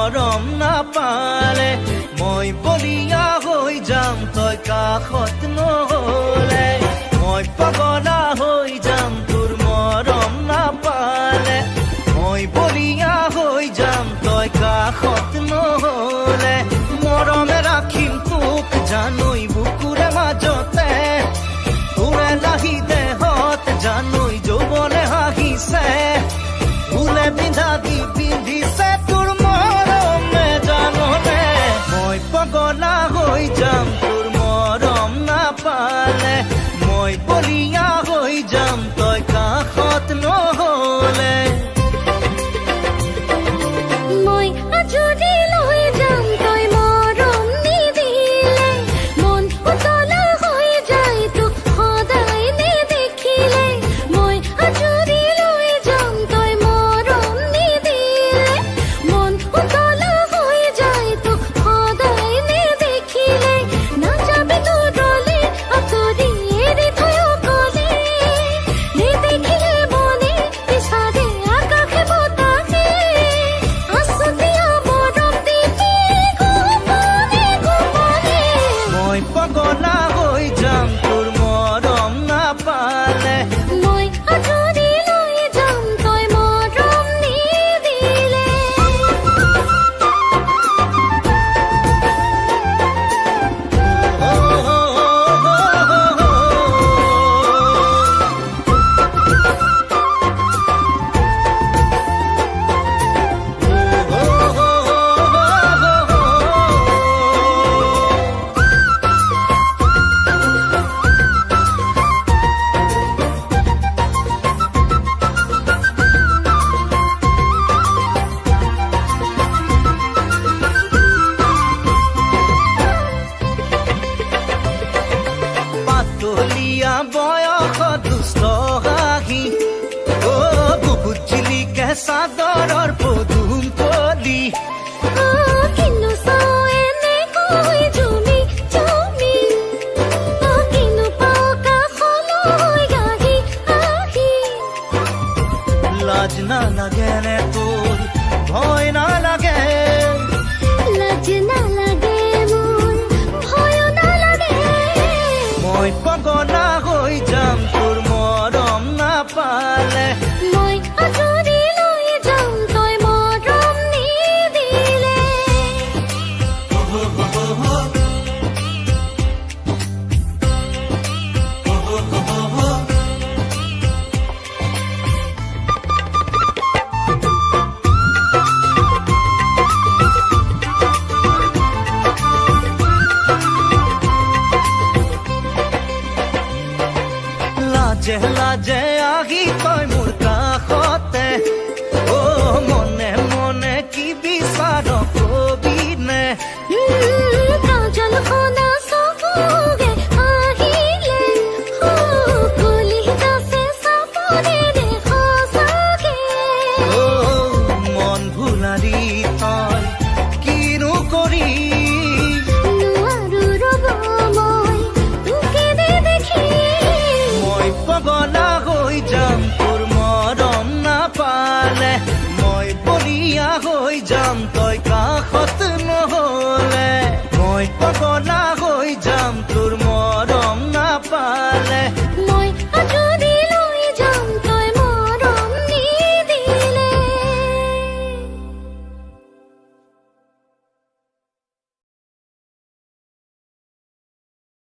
মৰম নাপালে মই বলিয়া হৈ যাম তই কাষত নহলে মই পাগলা হৈ যাম তোৰ মৰম নাপালে মই বলিয়া হৈ যাম তই কাষত নহলে মৰমে ৰাখিম তোক জানৈ বুকুৰে মাজতে তোৰে লাহি দেহত জানৈ যৌৱনে হাঁহিছে ফুলে পিন্ধা দি পিন্ধিছে তোৰ মৰমে জাননে মই পাগলা হৈ যাম তোৰ মৰম নাপালে মই বলিয়া হৈ যাম তই কাষত নহলে মই আজৰি লৈ যাম তই মৰম নিদিলে মন উতলা হৈ যায় তোক সদায় নেদেখিলে মই আজৰি লৈ যাম তই মৰম নিদিলে মন উতলা হৈ যায় তোক সদায় নেদেখিলে নাযাবি দূৰলে আঁতৰি এৰি থৈ অকলে নেদেখিলে মনে বিচাৰে আকাশে বতাহে আছুতীয়া মৰম দিবি গোপনে গোপনে মই পাগলা হৈ যাম তোৰ মৰম নাপালে মই আজৰি লৈ যাম তই মৰম নিদিলে পাতলীয়া বয়স দুষ্ট হাঁহি বুকুত জিলিকে চাদৰৰ পদুম কলি কিনো চাও এনেকৈ জুমি জুমি কিনো পাও কাষলৈ আহি আহি লাজ নালাগে নে তোৰ ভয় নালাগে লাজ নালাগে মোৰ ভয় নালাগে মই পাগলা হৈ যাম তোৰ মৰম নাপালে মই আজৰি লৈ যাম তই মৰম নিদিলে লাজে লাজে আহি তই মোৰ কাষতে মনে মনে কি বিচাৰ কবি নে কাজল খনা চকুৰে আহিলে কলিতাছে চাপৰে দে সঁচাকে মন ভুলাৰি তই কিনো কৰি নোৱাৰো ৰ'ব মই তোকে দেখি মই পাগলা হৈ যাম তোৰ মৰম নাপালে মই বলিয়া হৈ যাম তই কাষত নহলে মই পাগলা হৈ যাম তোৰ